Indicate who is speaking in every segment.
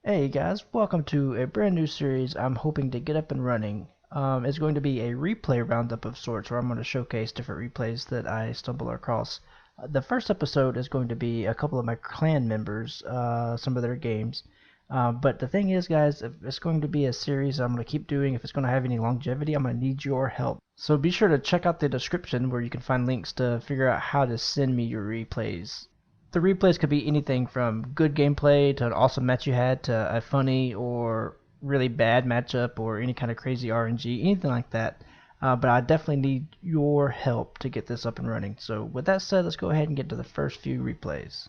Speaker 1: Hey guys, welcome to a brand new series I'm hoping to get up and running. It's going to be a replay roundup of sorts where I'm going to showcase different replays that I stumble across. The first episode is going to be a couple of my clan members, some of their games. But the thing is, guys, if it's going to be a series I'm going to keep doing, if it's going to have any longevity, I'm going to need your help. So be sure to check out the description where you can find links to figure out how to send me your replays. The replays could be anything from good gameplay to an awesome match you had to a funny or really bad matchup or any kind of crazy RNG, anything like that. But I definitely need your help to get this up and running. So with that said, let's go ahead and get to the first few replays.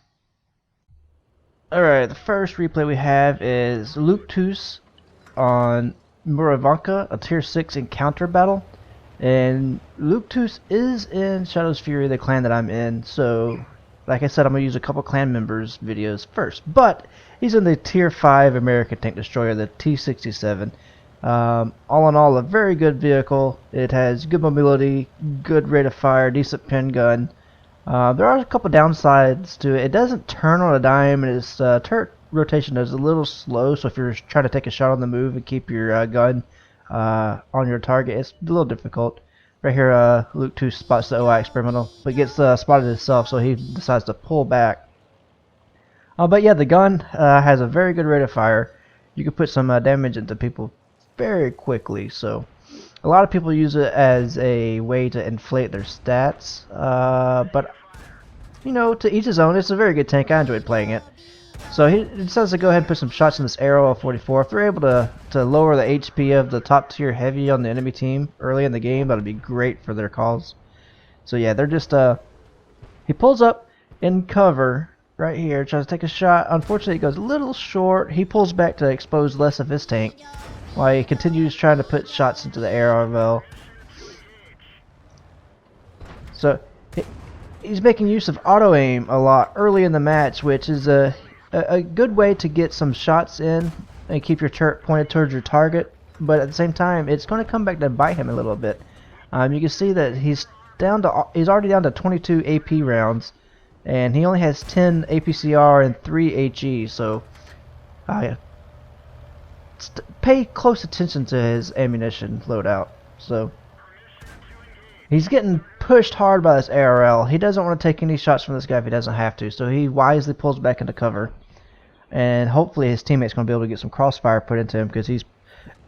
Speaker 1: Alright, the first replay we have is Luke Toos on Muravanka, a tier 6 encounter battle. And Luke Toos is in Shadow's Fury, the clan that I'm in, so like I said, I'm going to use a couple clan members' videos first. But he's in the Tier 5 American Tank Destroyer, the T-67. All in all, a very good vehicle. It has good mobility, good rate of fire, decent pin gun. There are a couple downsides to it. It doesn't turn on a dime, and its turret rotation is a little slow. So if you're trying to take a shot on the move and keep your gun on your target, it's a little difficult. Right here, Luke 2 spots the OI experimental, but gets spotted himself, so he decides to pull back. But yeah, the gun has a very good rate of fire. You can put some damage into people very quickly, so a lot of people use it as a way to inflate their stats. But, you know, to each his own. It's a very good tank. I enjoyed playing it. So he decides to go ahead and put some shots in this arrow of 44. If they're able to lower the HP of the top tier heavy on the enemy team early in the game, that'll be great for their cause. So yeah, they're just he pulls up in cover right here, tries to take a shot. Unfortunately, it goes a little short. He pulls back to expose less of his tank, while he continues trying to put shots into the arrow. So he's making use of auto aim a lot early in the match, which is a good way to get some shots in and keep your turret pointed towards your target, but at the same time it's going to come back to bite him a little bit. You can see that he's already down to 22 AP rounds, and he only has 10 APCR and 3 HE, so pay close attention to his ammunition loadout. So he's getting pushed hard by this ARL. He doesn't want to take any shots from this guy if he doesn't have to, so he wisely pulls back into cover. And hopefully his teammate's going to be able to get some crossfire put into him, because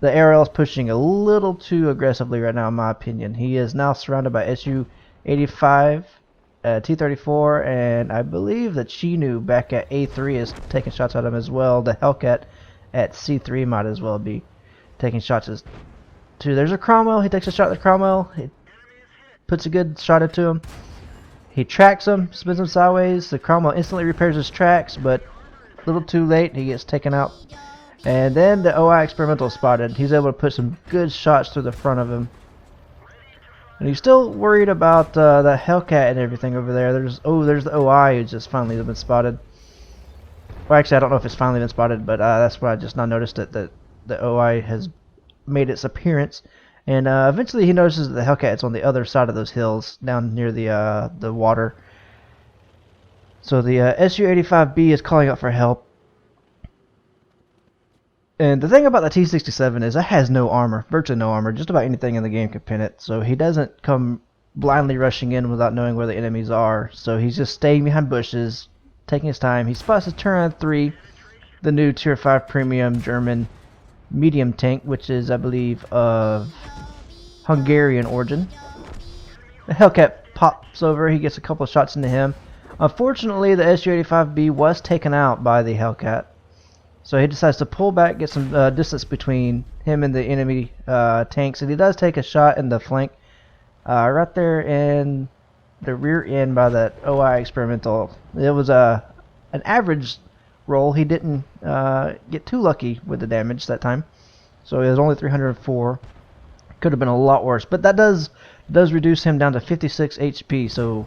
Speaker 1: the ARL is pushing a little too aggressively right now, in my opinion. He is now surrounded by SU-85, T-34, and I believe that Chinu back at A3 is taking shots at him as well. The Hellcat at C3 might as well be taking shots as too. There's a Cromwell. He takes a shot at the Cromwell. He puts a good shot into him. He tracks him, spins him sideways. The Cromwell instantly repairs his tracks, but a little too late. He gets taken out. And then the OI experimental is spotted. He's able to put some good shots through the front of him. And he's still worried about the Hellcat and everything over there. There's the OI who just finally been spotted. Well, actually, I don't know if it's finally been spotted, but that's why I just now noticed that the OI has made its appearance. And eventually he notices that the Hellcat's on the other side of those hills, down near the water. So the SU-85B is calling out for help. And the thing about the T-67 is it has no armor, virtually no armor. Just about anything in the game can pin it. So he doesn't come blindly rushing in without knowing where the enemies are. So he's just staying behind bushes, taking his time. He spots the Turan 3, the new Tier 5 premium German medium tank, which is, I believe, of Hungarian origin. The Hellcat pops over. He gets a couple of shots into him. Unfortunately, the SU-85B was taken out by the Hellcat, so he decides to pull back, get some distance between him and the enemy tanks, and he does take a shot in the flank, right there in the rear end by that OI experimental. It was an average roll. He didn't get too lucky with the damage that time, so it was only 304. Could have been a lot worse, but that does reduce him down to 56 HP. So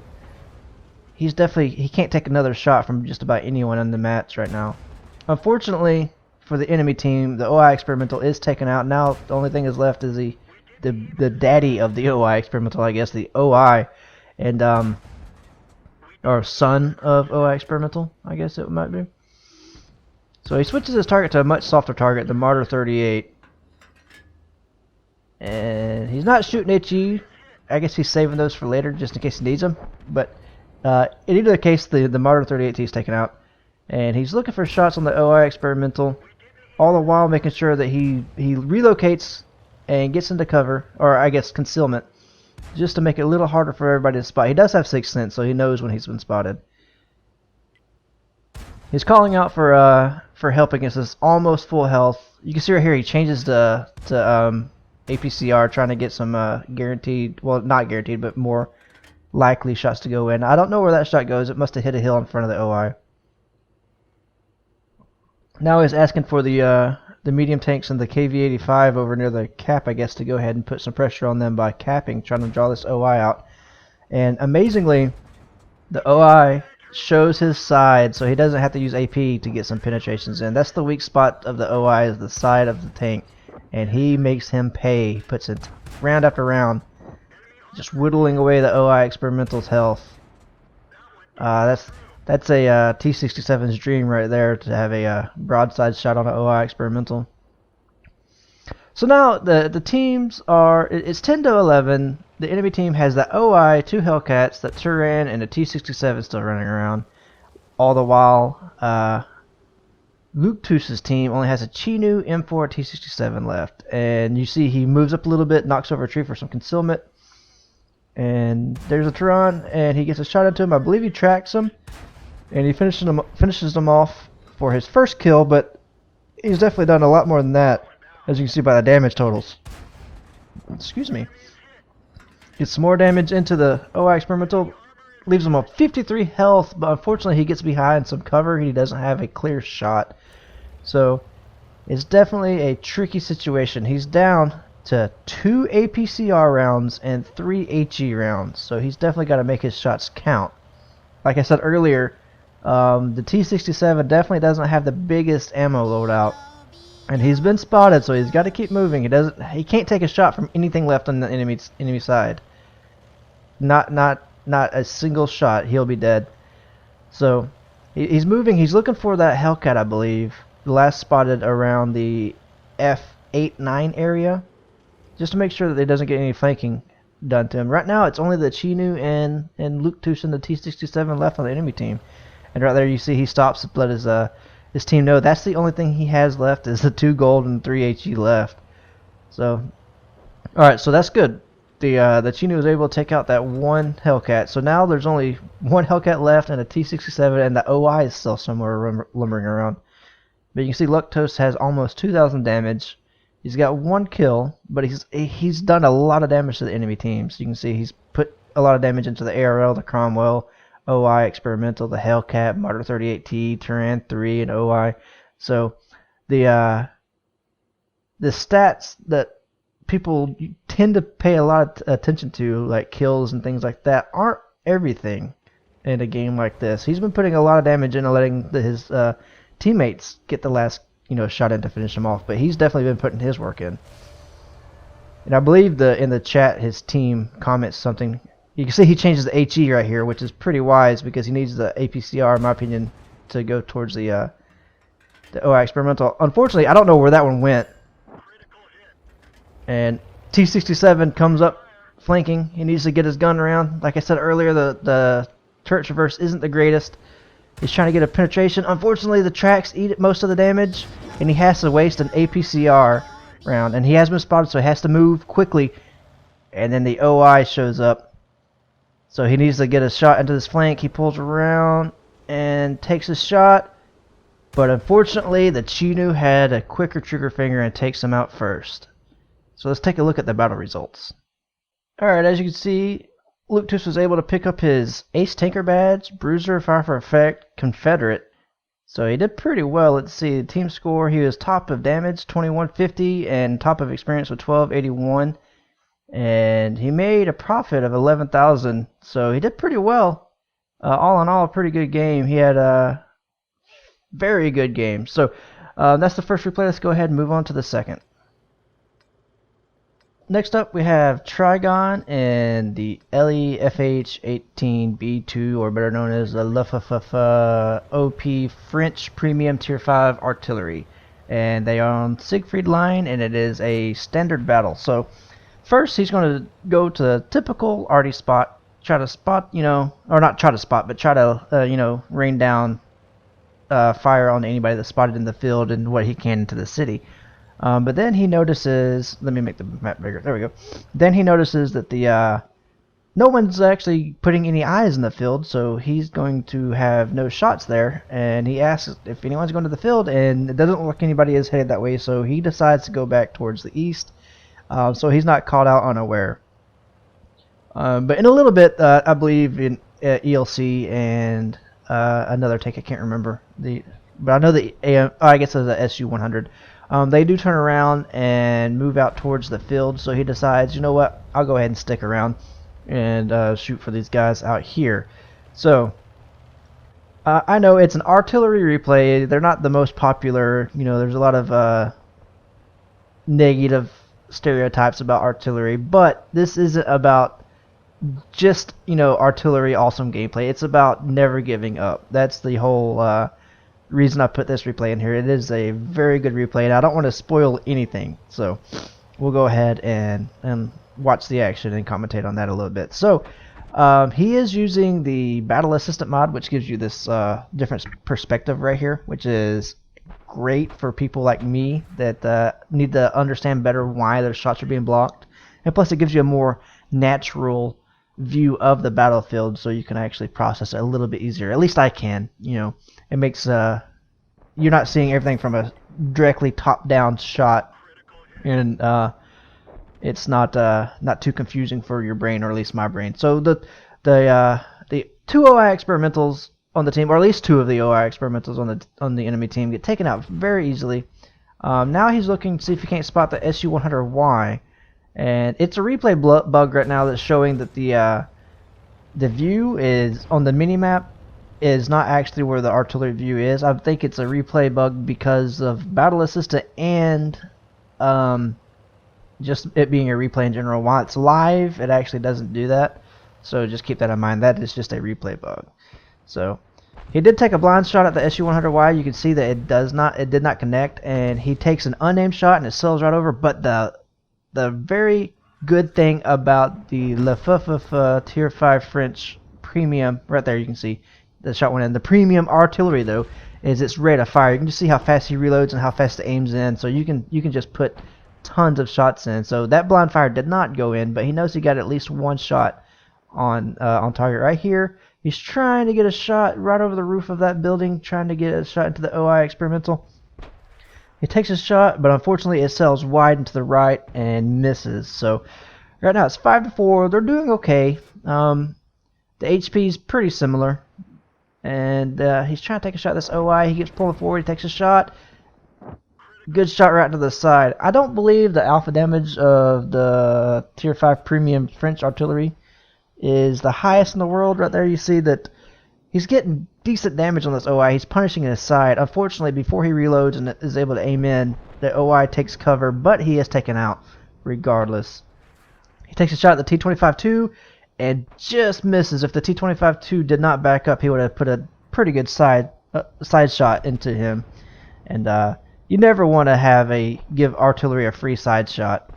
Speaker 1: he can't take another shot from just about anyone in the match right now. Unfortunately for the enemy team, the OI experimental is taken out. Now the only thing is left is the daddy of the OI experimental, I guess, the OI, and or son of OI experimental, I guess it might be. So he switches his target to a much softer target, the Martyr 38. And he's not shooting HE. I guess he's saving those for later just in case he needs them. But in either case, the Martyr 38 is taken out. And he's looking for shots on the OI experimental, all the while making sure that he relocates and gets into cover, or I guess concealment, just to make it a little harder for everybody to spot. He does have 6th sense, so he knows when he's been spotted. He's calling out for help against this almost full health. You can see right here he changes to APCR, trying to get some guaranteed, well, not guaranteed, but more likely shots to go in. I don't know where that shot goes. It must have hit a hill in front of the OI. Now he's asking for the medium tanks and the KV-85 over near the cap, I guess, to go ahead and put some pressure on them by capping, trying to draw this OI out. And amazingly, the OI shows his side, so he doesn't have to use AP to get some penetrations in. That's the weak spot of the OI, is the side of the tank. And he makes him pay. He puts it round after round, just whittling away the OI experimental's health. That's a T-67's dream right there, to have a broadside shot on an OI experimental. So now the teams are, it's 10-11. The enemy team has the OI, 2 Hellcats, the Turan, and the T-67 still running around. All the while, Luke Toos's team only has a Chinu M4 T-67 left. And you see he moves up a little bit, knocks over a tree for some concealment. And there's a Turan, and he gets a shot into him. I believe he tracks him. And he finishes them off for his first kill, but he's definitely done a lot more than that, as you can see by the damage totals. Excuse me. Gets some more damage into the OI experimental, leaves him up 53 health, but unfortunately he gets behind some cover. He doesn't have a clear shot. So it's definitely a tricky situation. He's down to 2 APCR rounds and 3 HE rounds, so he's definitely got to make his shots count. Like I said earlier, the T-67 definitely doesn't have the biggest ammo loadout, and he's been spotted, so he's got to keep moving. He can't take a shot from anything left on the enemy side. Not a single shot. He'll be dead. So he's moving. He's looking for that Hellcat, I believe, last spotted around the F8-9 area, just to make sure that he doesn't get any flanking done to him. Right now, it's only the Chinu and Luke Toos and the T-67 left on the enemy team. And right there, you see he stops to let his team know that's the only thing he has left, is the 2 gold and 3 HE left. So, all right, so that's good. The Chinu was able to take out that 1 Hellcat. So now there's only 1 Hellcat left and a T-67, and the OI is still somewhere lumbering around. But you can see Luke Toos has almost 2,000 damage. He's got 1 kill, but he's done a lot of damage to the enemy team. So you can see he's put a lot of damage into the ARL, the Cromwell, OI experimental, the Hellcat, Martyr 38T, Turan 3, and OI. So the stats that people tend to pay a lot of attention to, like kills and things like that, aren't everything in a game like this. He's been putting a lot of damage in and letting his teammates get the last shot in to finish him off, but he's definitely been putting his work in. And I believe in the chat his team comments something. You can see he changes the HE right here, which is pretty wise because he needs the APCR, in my opinion, to go towards the OI experimental. Unfortunately, I don't know where that one went. And T-67 comes up flanking. He needs to get his gun around. Like I said earlier, the turret traverse isn't the greatest. He's trying to get a penetration. Unfortunately, the tracks eat most of the damage, and he has to waste an APCR round. And he has been spotted, so he has to move quickly. And then the OI shows up. So he needs to get a shot into this flank. He pulls around and takes a shot. But unfortunately, the Chinu had a quicker trigger finger and takes him out first. So let's take a look at the battle results. Alright, as you can see, Luke Toos was able to pick up his Ace Tanker badge, Bruiser, Fire for Effect, Confederate. So he did pretty well. Let's see, the team score, he was top of damage, 2150, and top of experience with 1281. And he made a profit of 11,000, so he did pretty well. All in all, a pretty good game. He had a very good game. So that's the first replay. Let's go ahead and move on to the second. next up we have Trigon and the LEFH-18B2, or better known as the LFFF-OP French Premium Tier 5 Artillery. And they are on Siegfried Line, and it is a standard battle. So first he's going to go to the typical arty spot, try to spot, or not try to spot, but try to, rain down fire on anybody that's spotted in the field and what he can into the city. But then he notices, let me make the map bigger, there we go. Then he notices that no one's actually putting any eyes in the field, so he's going to have no shots there, and he asks if anyone's going to the field, and it doesn't look like anybody is headed that way, so he decides to go back towards the east, so he's not caught out unaware. But in a little bit, I believe in ELC and another take, I can't remember, but I know the I guess it's a SU-100. They do turn around and move out towards the field, so he decides, you know what, I'll go ahead and stick around and shoot for these guys out here. So I know it's an artillery replay. They're not the most popular. There's a lot of negative stereotypes about artillery, but this isn't about just artillery awesome gameplay. It's about never giving up. That's the whole reason I put this replay in here. It is a very good replay, and I don't want to spoil anything, so we'll go ahead and watch the action and commentate on that a little bit. So he is using the Battle Assistant mod, which gives you this different perspective right here, which is great for people like me that need to understand better why their shots are being blocked, and plus it gives you a more natural view of the battlefield, so you can actually process it a little bit easier. At least I can. It makes you're not seeing everything from a directly top-down shot, and it's not too confusing for your brain, or at least my brain. So the two OI experimentals on the team, or at least two of the OI experimentals on the enemy team, get taken out very easily. Now he's looking to see if he can't spot the SU-100Y. And it's a replay bug right now that's showing that the view is on the minimap is not actually where the artillery view is. I think it's a replay bug because of Battle Assistant and just it being a replay in general. While it's live, it actually doesn't do that. So just keep that in mind. That is just a replay bug. So he did take a blind shot at the SU-100Y. You can see that it did not connect, and he takes an unaimed shot and it sails right over. But the very good thing about the LFFF Tier 5 French Premium, right there you can see the shot went in. The Premium Artillery, though, is its rate of fire. You can just see how fast he reloads and how fast it aims in, so you can just put tons of shots in. So that blind fire did not go in, but he knows he got at least one shot on target right here. He's trying to get a shot right over the roof of that building, trying to get a shot into the OI experimental. He takes a shot, but unfortunately it sails wide into the right and misses. So right now it's 5-4. They're doing okay. The HP is pretty similar, and he's trying to take a shot at this OI. He keeps pulling forward. He takes a shot. Good shot right to the side. I don't believe the alpha damage of the Tier 5 Premium French Artillery is the highest in the world. Right there you see that he's getting decent damage on this OI. He's punishing his side. Unfortunately, before he reloads and is able to aim in, the OI takes cover, but he is taken out regardless. He takes a shot at the T-25-2 and just misses. If the T-25-2 did not back up, he would have put a pretty good side shot into him. And you never want to give artillery a free side shot.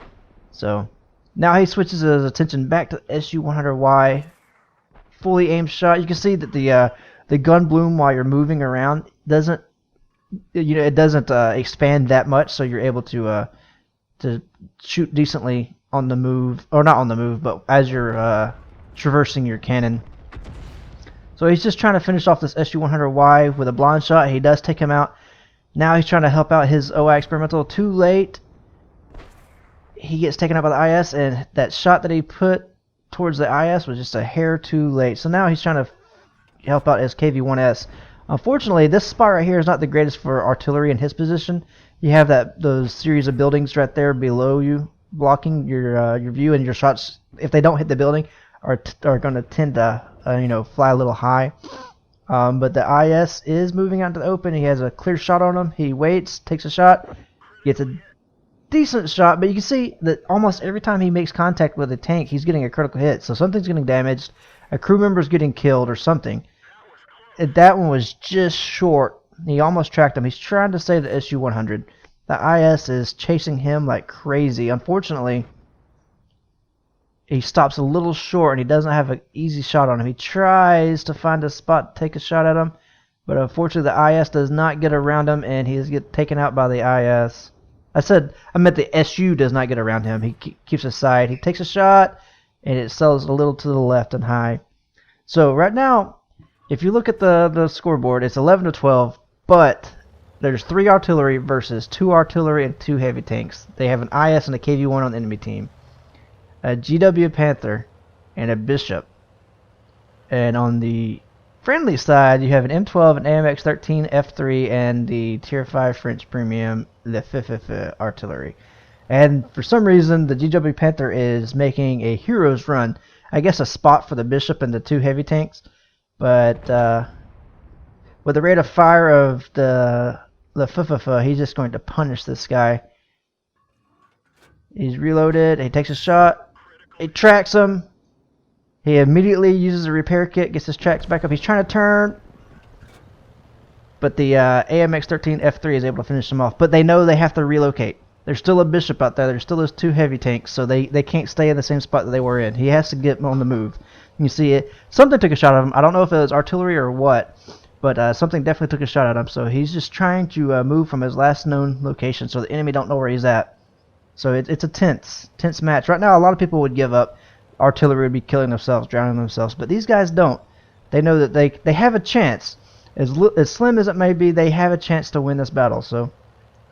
Speaker 1: So now he switches his attention back to the SU-100Y. Fully aimed shot. You can see that the gun bloom while you're moving around doesn't expand that much, so you're able to shoot decently on the move, or not on the move, but as you're traversing your cannon. So he's just trying to finish off this SU-100Y with a blind shot. He does take him out. Now he's trying to help out his OI experimental. Too late. He gets taken out by the IS, and that shot that he put towards the IS was just a hair too late. So now he's trying to help out his KV-1S. Unfortunately, this spot right here is not the greatest for artillery in his position. You have those series of buildings right there below you, blocking your view, and your shots, if they don't hit the building, are going to tend to fly a little high. But the IS is moving out into the open. He has a clear shot on him. He waits, takes a shot, gets a decent shot, but you can see that almost every time he makes contact with a tank, he's getting a critical hit. So something's getting damaged, a crew member's getting killed or something. That one was just short. He almost tracked him. He's trying to save the SU-100. The IS is chasing him like crazy. Unfortunately, he stops a little short and he doesn't have an easy shot on him. He tries to find a spot to take a shot at him, but unfortunately the IS does not get around him and he is taken out by the IS. I meant the SU does not get around him. He keeps aside. He takes a shot and it sells a little to the left and high. So right now, if you look at the scoreboard, it's 11-12, but there's 3 artillery versus 2 artillery and 2 heavy tanks. They have an IS and a KV-1 on the enemy team, a GW Panther, and a Bishop. And on the friendly side, you have an M12, an AMX-13, F3, and the Tier 5 French Premium, the FFF artillery. And for some reason, the GW Panther is making a hero's run. I guess a spot for the Bishop and the 2 heavy tanks. But with the rate of fire of the FFF, he's just going to punish this guy. He's reloaded. He takes a shot. He tracks him. He immediately uses a repair kit, gets his tracks back up. He's trying to turn, but the AMX-13 F3 is able to finish him off. But they know they have to relocate. There's still a Bishop out there. There's still those 2 heavy tanks, so they can't stay in the same spot that they were in. He has to get on the move. You see it. Something took a shot at him. I don't know if it was artillery or what, but something definitely took a shot at him. So he's just trying to move from his last known location so the enemy don't know where he's at. So it's a tense match. Right now, a lot of people would give up. Artillery would be killing themselves, drowning themselves. But these guys don't. They know that they have a chance. As slim as it may be, they have a chance to win this battle. So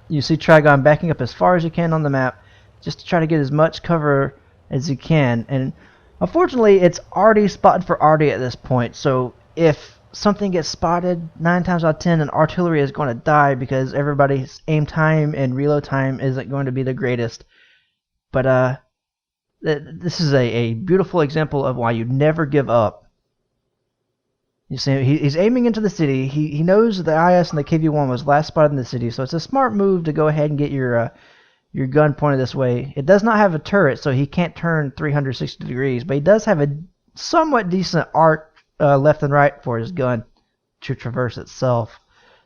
Speaker 1: you see Trigon backing up as far as he can on the map just to try to get as much cover as he can. And unfortunately, it's already spotted for arty at this point. So if something gets spotted, 9 times out of 10, an artillery is going to die because everybody's aim time and reload time isn't going to be the greatest. But this is a beautiful example of why you never give up. You see, he's aiming into the city. He knows the IS and the KV-1 was last spotted in the city, so it's a smart move to go ahead and get your gun pointed this way. It does not have a turret, so he can't turn 360 degrees, but he does have a somewhat decent arc left and right for his gun to traverse itself.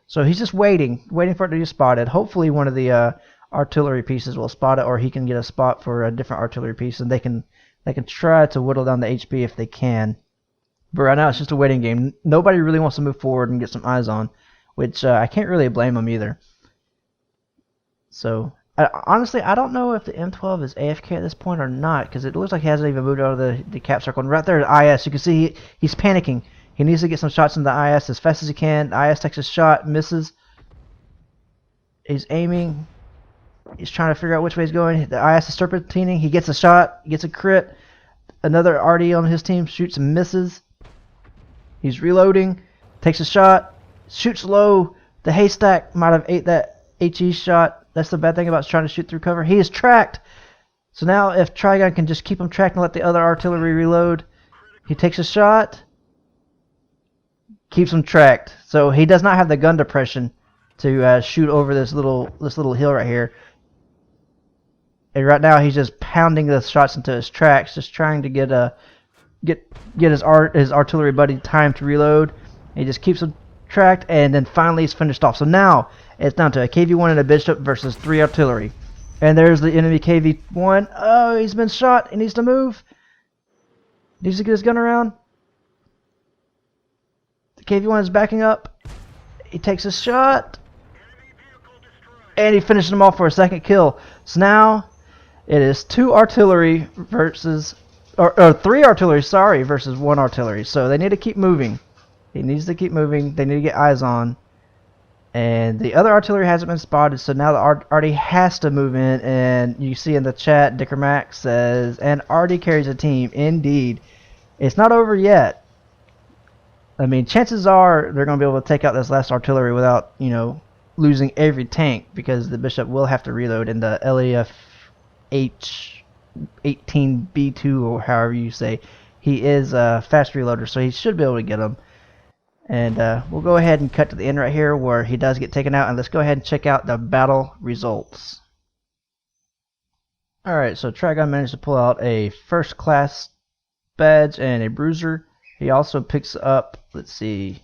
Speaker 1: So he's just waiting for it to be spotted. Hopefully one of the artillery pieces will spot it, or he can get a spot for a different artillery piece, and they can try to whittle down the HP if they can. But right now it's just a waiting game. Nobody really wants to move forward and get some eyes on, which I can't really blame them either. So honestly, I don't know if the M12 is AFK at this point or not, because it looks like he hasn't even moved out of the cap circle. And right there at IS, you can see he's panicking. He needs to get some shots into the IS as fast as he can. The IS takes a shot, misses. He's aiming. He's trying to figure out which way he's going. The IS is serpentining. He gets a shot, gets a crit. Another RD on his team shoots and misses. He's reloading, takes a shot, shoots low. The haystack might have ate that HE shot. That's the bad thing about trying to shoot through cover. He is tracked. So now if Trigon can just keep him tracked and let the other artillery reload, he takes a shot, keeps him tracked. So he does not have the gun depression to shoot over this little hill right here. And right now he's just pounding the shots into his tracks, just trying to get his artillery buddy time to reload. He just keeps him tracked, and then finally he's finished off. So now it's down to a KV-1 and a Bishop versus 3 artillery. And there's the enemy KV-1. Oh, he's been shot. He needs to move. Needs to get his gun around. The KV-1 is backing up. He takes a shot. And he finishes him off for a second kill. So now it is 2 artillery versus... Or 3 artillery, sorry, versus 1 artillery. So they need to keep moving. He needs to keep moving. They need to get eyes on. And the other artillery hasn't been spotted, so now the arty has to move in. And you see in the chat, Dicker Max says, and arty carries a team. Indeed. It's not over yet. I mean, chances are they're going to be able to take out this last artillery without, losing every tank, because the Bishop will have to reload in the LAF-H 18B2, or however you say. He is a fast reloader, so he should be able to get him. And we'll go ahead and cut to the end right here where he does get taken out, and let's go ahead and check out the battle results. Alright, so Trigon managed to pull out a first class badge and a bruiser. He also picks up, let's see,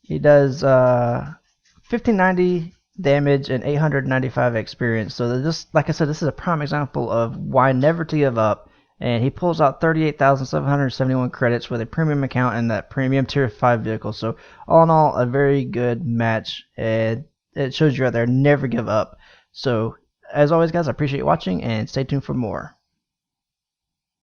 Speaker 1: he does 1590 damage and 895 experience. So just like I said, this is a prime example of why never to give up. And he pulls out 38,771 credits with a premium account and that premium tier 5 vehicle. So all in all, a very good match, and it shows you out there, never give up. So as always, guys, I appreciate you watching and stay tuned for more.